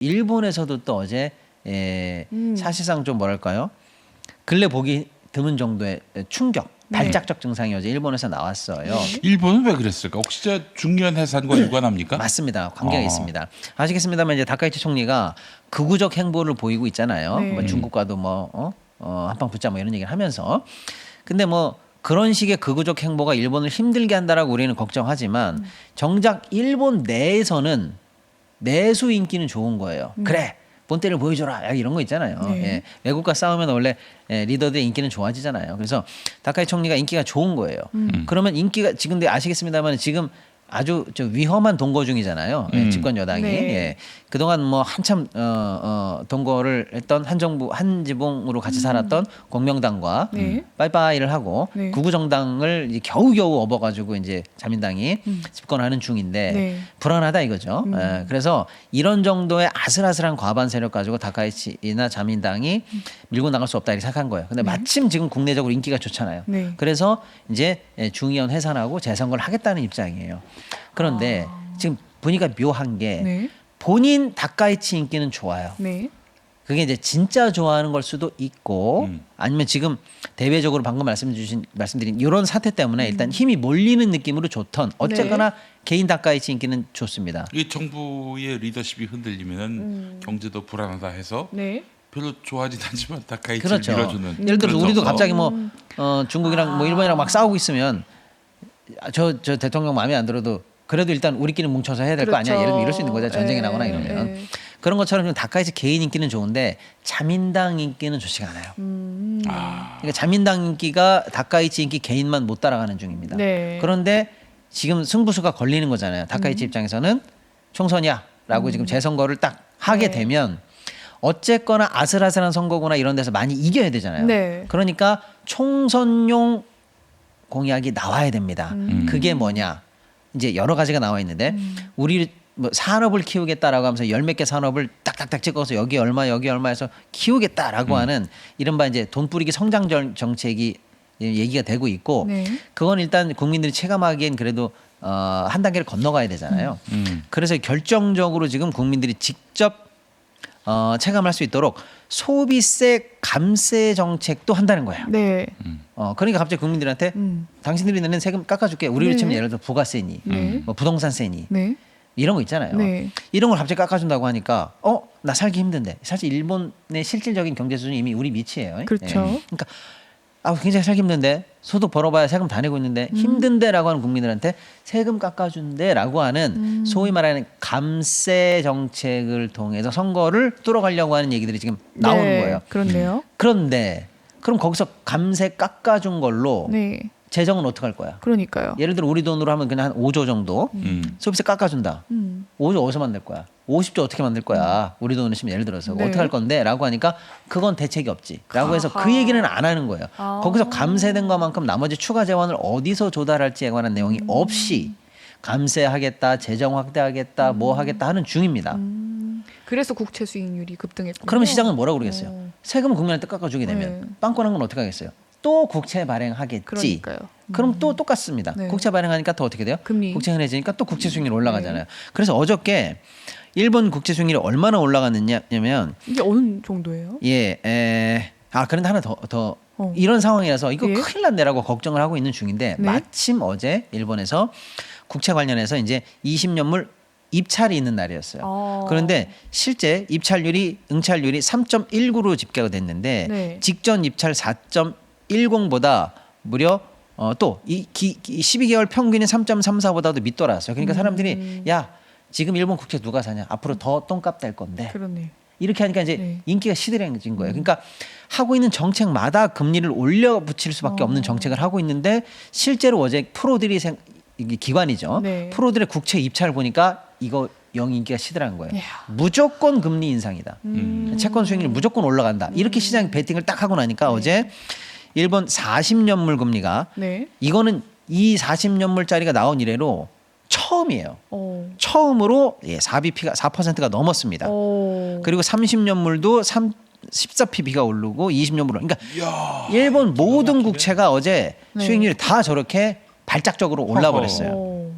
일본에서도 또 어제 사실상 좀 뭐랄까요? 근래 보기 드문 정도의 충격, 발작적 증상이 어제 일본에서 나왔어요. 일본은 왜 그랬을까? 혹시 저 중년 해산과 유관합니까? 맞습니다. 관계가 있습니다. 아시겠습니다만 이제 다카이치 총리가 극우적 행보를 보이고 있잖아요. 네. 뭐 중국과도 뭐 한판 붙자 뭐 이런 얘기를 하면서. 근데 뭐 그런 식의 극우적 행보가 일본을 힘들게 한다라고 우리는 걱정하지만 정작 일본 내에서는 내수 인기는 좋은 거예요. 그래. 본때를 보여줘라. 이런 거 있잖아요. 네. 예. 외국과 싸우면 원래 리더들의 인기는 좋아지잖아요. 그래서 다카이 총리가 인기가 좋은 거예요. 그러면 인기가 지금 아시겠습니다만 지금 아주 저 위험한 동거 중이잖아요. 예, 집권 여당이. 네. 예. 그동안 뭐 한참 동거를 했던 한지붕으로 같이 살았던 공명당과 네. 빠이빠이를 하고 네. 구구 정당을 이제 겨우겨우 업어가지고 이제 자민당이 집권하는 중인데 네. 불안하다 이거죠. 예, 그래서 이런 정도의 아슬아슬한 과반 세력 가지고 다카이치나 자민당이 밀고 나갈 수 없다 이렇게 생각한 거예요. 근데 마침 지금 국내적으로 인기가 좋잖아요. 네. 그래서 이제 중의원 해산하고 재선거를 하겠다는 입장이에요. 그런데 지금 보니까 묘한 게 네. 본인 다카이치 인기는 좋아요. 네. 그게 이제 진짜 좋아하는 걸 수도 있고 아니면 지금 대외적으로 방금 말씀드린 이런 사태 때문에 일단 힘이 몰리는 느낌으로 좋던 어쨌거나 개인 다카이치 인기는 좋습니다. 이 정부의 리더십이 흔들리면 경제도 불안하다 해서 네. 별로 좋아하진 않지만 다카이치를 그렇죠. 밀어주는. 예를 들어서 그런 우리도 정도. 갑자기 뭐 중국이랑 뭐 일본이랑 막 싸우고 있으면 저 대통령 마음에 안 들어도 그래도 일단 우리끼리 뭉쳐서 해야 될 거 아니야. 그렇죠. 예를 들면 이럴 수 있는 거죠. 전쟁이 네, 나거나 이러면. 네. 그런 것처럼 좀 다카이치 개인 인기는 좋은데 자민당 인기는 좋지가 않아요. 그러니까 자민당 인기가 다카이치 인기 개인만 못 따라가는 중입니다. 네. 그런데 지금 승부수가 걸리는 거잖아요. 다카이치 입장에서는 총선이야라고 지금 재선거를 딱 하게 네. 되면 어쨌거나 아슬아슬한 선거구나 이런 데서 많이 이겨야 되잖아요. 네. 그러니까 총선용 공약이 나와야 됩니다. 그게 뭐냐? 이제 여러 가지가 나와 있는데 우리 뭐 산업을 키우겠다라고 하면서 열 몇 개 산업을 딱딱딱 찍어서 여기 얼마 해서 키우겠다라고 하는 이른바 이제 돈 뿌리기 성장 정책이 얘기가 되고 있고 네. 그건 일단 국민들이 체감하기엔 그래도 한 단계를 건너가야 되잖아요. 그래서 결정적으로 지금 국민들이 직접 체감할 수 있도록 소비세 감세 정책도 한다는 거예요. 네. 그러니까 갑자기 국민들한테 당신들이 내는 세금 깎아줄게. 우리로 네. 치면 예를 들어 부가세니, 네. 뭐 부동산세니 네. 이런 거 있잖아요. 네. 이런 걸 갑자기 깎아준다고 하니까 나 살기 힘든데 사실 일본의 실질적인 경제 수준이 이미 우리 밑이에요. 그렇죠. 그러니까 굉장히 살기 힘든데 소득 벌어봐야 세금 다 내고 있는데 힘든데라고 하는 국민들한테 세금 깎아준대라고 하는 소위 말하는 감세 정책을 통해서 선거를 뚫어가려고 하는 얘기들이 지금 나오는 네. 거예요. 그렇네요. 그런데 그럼 거기서 감세 깎아준 걸로 네. 재정은 어떻게 할 거야? 그러니까요. 예를 들어 우리 돈으로 하면 그냥 한 5조 정도 소비세 깎아준다. 5조 어디서 만들 거야? 50조 어떻게 만들 거야? 우리 돈으로 치면 예를 들어서 네. 어떻게 할 건데? 라고 하니까 그건 대책이 없지. 라고 해서 그 얘기는 안 하는 거예요. 거기서 감세된 것만큼 나머지 추가 재원을 어디서 조달할지에 관한 내용이 없이 감세하겠다, 재정 확대하겠다, 뭐 하겠다 하는 중입니다. 그래서 국채 수익률이 급등했군요. 그러면 시장은 뭐라고 그러겠어요? 세금을 국민한테 깎아주게 되면 네. 빵꾸난 건 어떻게 하겠어요? 또 국채 발행하겠지. 그러니까요. 그럼 또 똑같습니다. 네. 국채 발행하니까 또 어떻게 돼요? 금리. 국채 흔해지니까 또 국채 수익률이 올라가잖아요. 그래서 어저께 일본 국채 수익률이 얼마나 올라갔느냐면 이게 어느 정도예요? 그런데 하나 더 어. 이런 상황이라서 이거 예? 큰일 났네라고 걱정을 하고 있는 중인데 네. 마침 어제 일본에서 국채 관련해서 이제 20년물 입찰이 있는 날이었어요. 그런데 실제 응찰률이 3.19로 집계가 됐는데 네. 직전 입찰 4.10보다 무려 또 이 12개월 평균인 3.34보다도 밑돌았어요. 그러니까 사람들이 야 지금 일본 국채 누가 사냐? 앞으로 더 똥값 될 건데. 그러네. 이렇게 하니까 이제 네. 인기가 시들해진 거예요. 그러니까 하고 있는 정책마다 금리를 올려 붙일 수밖에 없는 정책을 하고 있는데 실제로 어제 프로들이 이게 기관이죠. 네. 프로들의 국채 입찰을 보니까 이거 영 인기가 시들한 거예요. 이야. 무조건 금리 인상이다. 채권 수익률 무조건 올라간다. 이렇게 시장이 베팅을 딱 하고 나니까 어제 일본 40년물 금리가 네. 이거는 이 40년물짜리가 나온 이래로 처음이에요. 처음으로 4%가 넘었습니다. 그리고 30년물도 14PB가 오르고 20년물은 그러니까 일본 모든 국채가 어제 네. 수익률이 다 저렇게 발작적으로 올라 버렸어요.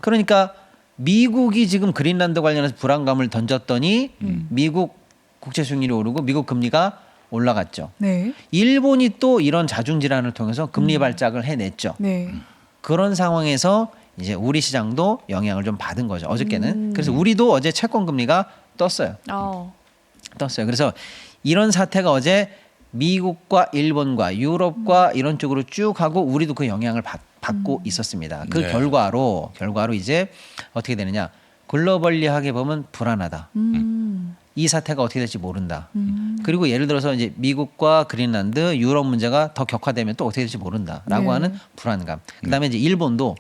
그러니까 미국이 지금 그린란드 관련해서 불안감을 던졌더니 미국 국채 수익률이 오르고 미국 금리가 올라갔죠. 네. 일본이 또 이런 자중 질환을 통해서 금리 발작을 해냈죠. 네. 그런 상황에서 이제 우리 시장도 영향을 좀 받은 거죠. 어저께는. 그래서 우리도 어제 채권 금리가 떴어요. 떴어요. 그래서 이런 사태가 어제 미국과 일본과 유럽과 이런 쪽으로 쭉 하고 우리도 그 영향을 받고 있었습니다. 그 네. 결과로 이제 어떻게 되느냐? 글로벌리하게 보면 불안하다. 이 사태가 어떻게 될지 모른다. 그리고 예를 들어서 이제 미국과 그린란드, 유럽 문제가 더 격화되면 또 어떻게 될지 모른다라고 네. 하는 불안감. 그다음에 이제 일본도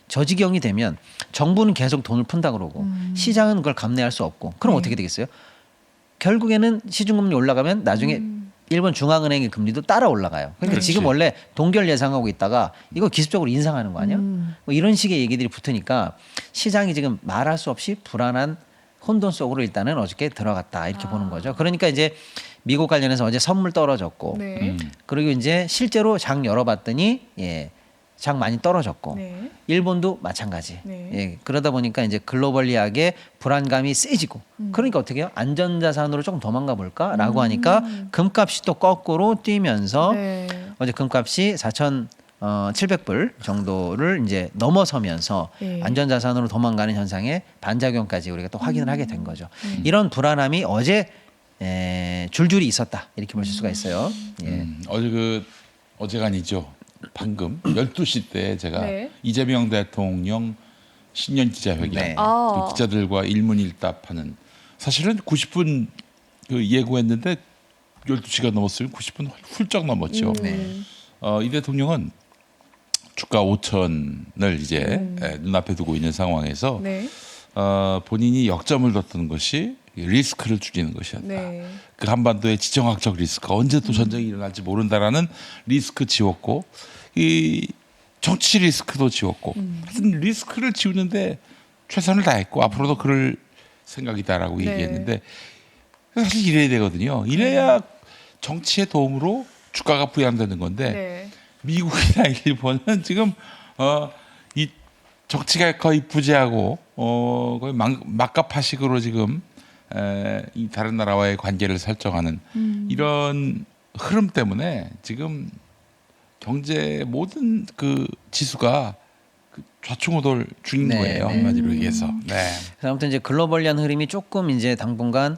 저 지경이 되면 정부는 계속 돈을 푼다 그러고 시장은 그걸 감내할 수 없고 그럼 네. 어떻게 되겠어요? 결국에는 시중금리 올라가면 나중에 일본 중앙은행의 금리도 따라 올라가요. 그러니까 그렇지. 지금 원래 동결 예상하고 있다가 이거 기습적으로 인상하는 거 아니야? 뭐 이런 식의 얘기들이 붙으니까 시장이 지금 말할 수 없이 불안한 혼돈 속으로 일단은 어저께 들어갔다 이렇게 보는 거죠. 그러니까 이제 미국 관련해서 어제 선물 떨어졌고 네. 그리고 이제 실제로 장 열어봤더니 장 많이 떨어졌고 네. 일본도 마찬가지. 네. 예, 그러다 보니까 이제 글로벌리하게 불안감이 세지고 그러니까 어떻게 해요? 안전자산으로 조금 도망가 볼까라고 하니까 금값이 또 거꾸로 뛰면서 네. 어제 금값이 4,700불 정도를 이제 넘어서면서 네. 안전자산으로 도망가는 현상의 반작용까지 우리가 또 확인을 하게 된 거죠. 이런 불안함이 어제 줄줄이 있었다 이렇게 볼 수가 있어요. 예. 어제가 아니죠. 방금 12시 때 제가 네. 이재명 대통령 신년 기자회견 네. 그 기자들과 일문일답하는 사실은 90분 그 예고했는데 12시가 넘었으면 90분 훌쩍 넘었죠. 네. 이 대통령은 주가 5천을 이제 눈앞에 두고 있는 상황에서 네. 본인이 역점을 뒀던 것이 리스크를 줄이는 것이었다. 네. 그 한반도의 지정학적 리스크 언제 또 전쟁이 일어날지 모른다라는 리스크 지웠고 이 정치 리스크도 지웠고 하여튼 리스크를 지우는데 최선을 다했고 앞으로도 그럴 생각이다라고 네. 얘기했는데 사실 이래야 되거든요. 이래야 정치의 도움으로 주가가 부양되는 건데 네. 미국이나 일본은 지금 이 정치가 거의 부재하고 거의 막가파식으로 지금 이 다른 나라와의 관계를 설정하는 이런 흐름 때문에 지금 경제 모든 그 지수가 그 좌충우돌 중인 네, 거예요. 네. 한마디로 얘기해서. 네. 그래서 아무튼 이제 글로벌리한 흐름이 조금 이제 당분간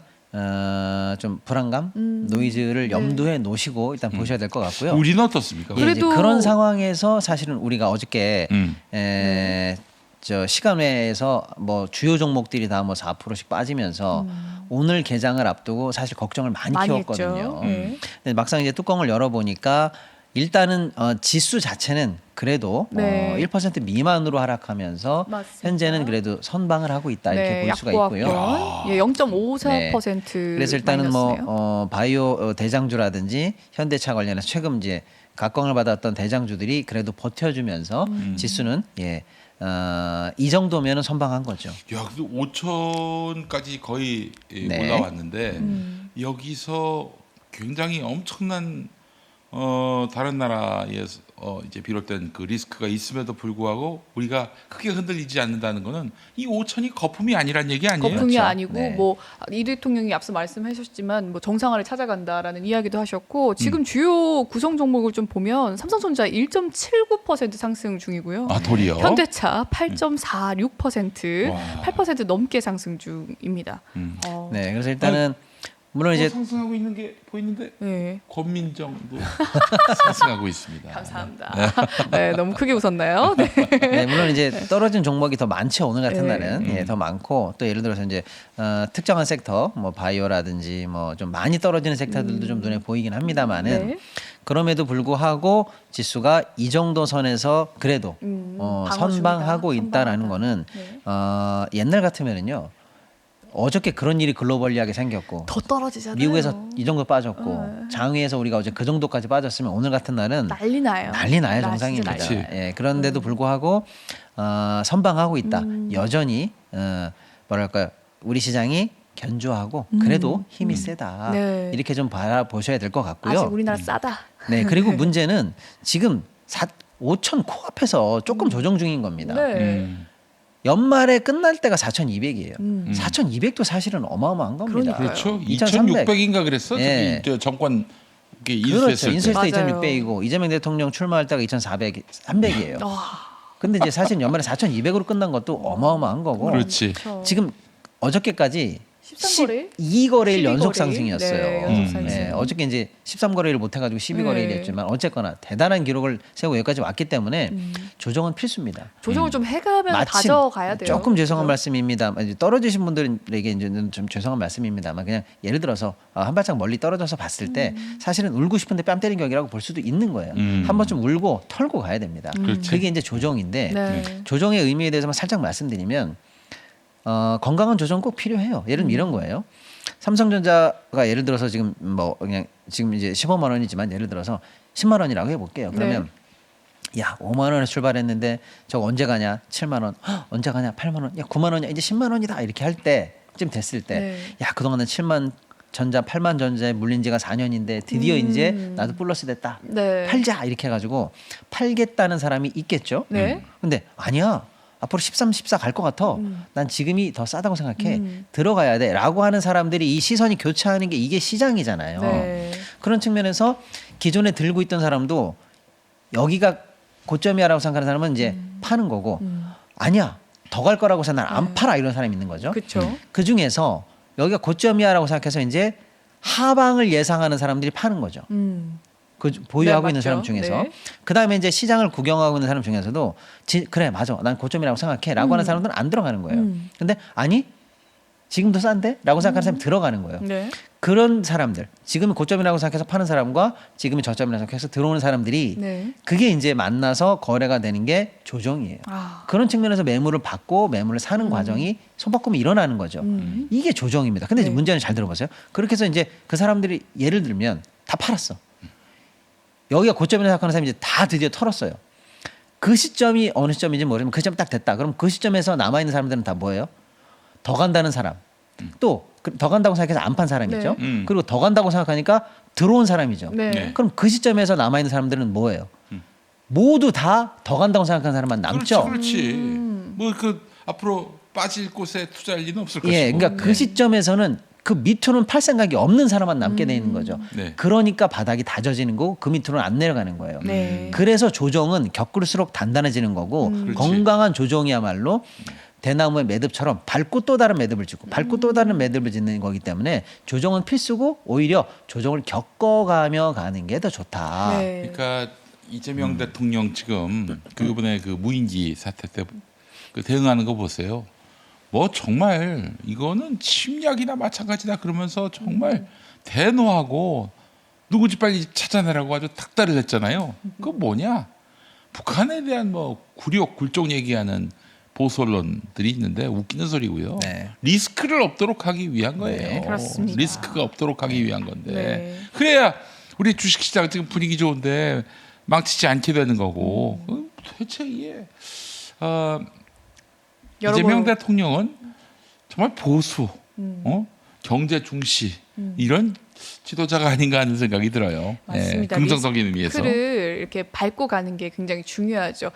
좀 불안감, 노이즈를 염두에 놓으시고 일단 보셔야 될 것 같고요. 우리는 어떻습니까? 예, 이제 그래도- 그런 상황에서 사실은 우리가 어저께 음. 저 시간 외에서 뭐 주요 종목들이 다 뭐 4%씩 빠지면서 오늘 개장을 앞두고 사실 걱정을 많이 키웠거든요. 했죠. 네. 근데 막상 이제 뚜껑을 열어보니까 일단은 지수 자체는 그래도 네. 1% 미만으로 하락하면서 맞습니다. 현재는 그래도 선방을 하고 있다 이렇게 네, 볼 수가 있고요. 약보합권. 예, 0.54% 그래서 일단은 마이너스네요. 뭐 바이오 대장주라든지 현대차 관련해서 최근 이제 각광을 받았던 대장주들이 그래도 버텨주면서 지수는 이 정도면은 선방한 거죠. 야, 근데 5천까지 거의 네. 올라왔는데 여기서 굉장히 엄청난 다른 나라에서 이제 비롯된 그 리스크가 있음에도 불구하고 우리가 크게 흔들리지 않는다는 거는 이 5천이 거품이 아니란 얘기 아니에요? 거품이 그렇죠. 아니고 네. 뭐 이 대통령이 앞서 말씀하셨지만 뭐 정상화를 찾아간다라는 이야기도 하셨고 지금 주요 구성 종목을 좀 보면 삼성전자 1.79% 상승 중이고요. 아, 돌이요? 현대차 8.46%, 와. 8% 넘게 상승 중입니다. 음. 네, 그래서 일단은 물론 이제 상승하고 있는 게 보이는데 네. 권민정도 상승하고 있습니다. 감사합니다. 네, 너무 크게 웃었나요? 네. 네, 물론 이제 떨어진 종목이 더 많죠. 오늘 같은 네. 날은 더 많고 또 예를 들어서 이제 특정한 섹터 뭐 바이오라든지 뭐 좀 많이 떨어지는 섹터들도 좀 눈에 보이긴 합니다만은 네. 그럼에도 불구하고 지수가 이 정도 선에서 그래도 방어줍니다. 선방하고 있다라는 선방하다. 거는 네. 옛날 같으면은요. 어저께 그런 일이 글로벌리하게 생겼고 더 떨어지잖아요. 미국에서 이 정도 빠졌고 장위에서 우리가 어제 그 정도까지 빠졌으면 오늘 같은 날은 난리 나요. 난리 나요 진짜 정상입니다. 난리 그치. 나요. 예, 그런데도 불구하고 선방하고 있다. 여전히 뭐랄까요 우리 시장이 견조하고 그래도 힘이 세다. 네. 이렇게 좀 바라보셔야 될 것 같고요. 아직 우리나라 싸다. 네, 그리고 문제는 지금 5천 코앞에서 조금 조정 중인 겁니다. 네. 음. 연말에 끝날 때가 4,200이에요. 음. 4,200도 사실은 어마어마한 겁니다. 그러니까요. 그렇죠. 2,300. 2,600인가 그랬어. 예. 저기 정권 이렇게 그렇죠. 인수했을 때. 인수했을 때 맞아요. 2,600이고 이재명 대통령 출마할 때가 2,400, 300이에요. 근데 이제 사실 연말에 4,200으로 끝난 것도 어마어마한 거고. 그렇지. 그렇죠. 지금 어저께까지 13거래일? 12거래일 12거래일? 연속 상승이었어요. 네, 연속 상승. 네, 어저께 이제 13거래일 못 해가지고 12거래일 네. 됐지만 어쨌거나 대단한 기록을 세우고 여기까지 왔기 때문에 조정은 필수입니다. 조정을 좀 해가면서 마침 다져가야 돼요. 조금 죄송한 그죠? 말씀입니다. 이제 떨어지신 분들에게 이제는 좀 죄송한 말씀입니다만 그냥 예를 들어서 한 발짝 멀리 떨어져서 봤을 때 사실은 울고 싶은데 뺨 때린 격이라고 볼 수도 있는 거예요. 한 번쯤 울고 털고 가야 됩니다. 그렇지. 그게 이제 조정인데 네. 조정의 의미에 대해서만 살짝 말씀드리면 건강한 조정 꼭 필요해요. 예를 들면 이런 거예요. 삼성전자가 예를 들어서 지금 뭐 그냥 지금 이제 15만 원이지만 예를 들어서 10만 원이라고 해볼게요. 그러면 야 5만 원에 출발했는데 저거 언제 가냐? 7만 원. 헉, 언제 가냐? 8만 원. 야 9만 원이야. 이제 10만 원이다. 이렇게 할 때쯤 됐을 때 네. 야 그동안은 7만 전자 8만 전자에 물린 지가 4년인데 드디어 이제 나도 플러스 됐다. 네. 팔자 이렇게 해가지고 팔겠다는 사람이 있겠죠. 네. 근데 아니야. 앞으로 13, 14 갈 것 같아. 난 지금이 더 싸다고 생각해. 들어가야 돼. 라고 하는 사람들이 이 시선이 교차하는 게 이게 시장이잖아요. 네. 그런 측면에서 기존에 들고 있던 사람도 여기가 고점이야라고 생각하는 사람은 이제 파는 거고 아니야. 더 갈 거라고 해서 난 안 팔아. 이런 사람이 있는 거죠. 그렇죠. 그 중에서 여기가 고점이야라고 생각해서 이제 하방을 예상하는 사람들이 파는 거죠. 그 보유하고 네, 있는 맞죠. 사람 중에서 네. 그다음에 이제 시장을 구경하고 있는 사람 중에서도 그래 맞아 난 고점이라고 생각해라고 하는 사람들은 안 들어가는 거예요. 근데 아니 지금도 싼데라고 생각하는 사람이 들어가는 거예요. 네. 그런 사람들 지금이 고점이라고 생각해서 파는 사람과 지금이 저점이라고 생각해서 들어오는 사람들이 네. 그게 이제 만나서 거래가 되는 게 조정이에요. 아. 그런 측면에서 매물을 받고 매물을 사는 과정이 손바꿈이 일어나는 거죠. 이게 조정입니다. 근데 이제 네. 문제는 잘 들어보세요. 그렇게 해서 이제 그 사람들이 예를 들면 다 팔았어. 여기가 고점이라고 생각하는 사람이 이제 다 드디어 털었어요. 그 시점이 어느 시점인지 모르지만 그 시점 딱 됐다. 그럼 그 시점에서 남아있는 사람들은 다 뭐예요? 더 간다는 사람. 또 더 간다고 생각해서 안 판 사람이죠. 네. 그리고 더 간다고 생각하니까 들어온 사람이죠. 네. 네. 그럼 그 시점에서 남아있는 사람들은 뭐예요? 모두 다 더 간다고 생각하는 사람만 남죠. 그렇지. 뭐 그 앞으로 빠질 곳에 투자할 리는 없을 것이고. 예, 그러니까 그 시점에서는 그 밑으로는 팔 생각이 없는 사람만 남게 돼 있는 거죠. 네. 그러니까 바닥이 다져지는 거고 그 밑으로는 안 내려가는 거예요. 네. 그래서 조정은 겪을수록 단단해지는 거고 그렇지. 건강한 조정이야말로 대나무의 매듭처럼 밟고 또 다른 매듭을 짓고 밟고 또 다른 매듭을 짓는 거기 때문에 조정은 필수고 오히려 조정을 겪어가며 가는 게 더 좋다. 네. 그러니까 이재명 대통령 지금 그분의 그 무인기 사태 때 그 대응하는 거 보세요. 뭐 정말 이거는 침략이나 마찬가지다 그러면서 정말 대노하고 누구지 빨리 찾아내라고 아주 탁달을 했잖아요. 그거 뭐냐? 북한에 대한 뭐 굴욕 굴종 얘기하는 보수 언론들이 있는데 웃기는 소리고요. 네. 리스크를 없도록 하기 위한 거예요. 네, 그렇습니다. 리스크가 없도록 하기 위한 건데 네. 그래야 우리 주식시장 지금 분위기 좋은데 망치지 않게 되는 거고 대체 이게 이재명 여러분. 대통령은 정말 보수, 경제 중시 이런 지도자가 아닌가 하는 생각이 들어요. 맞습니다. 긍정적인 의미에서. 리스크를 이렇게 밟고 가는 게 굉장히 중요하죠.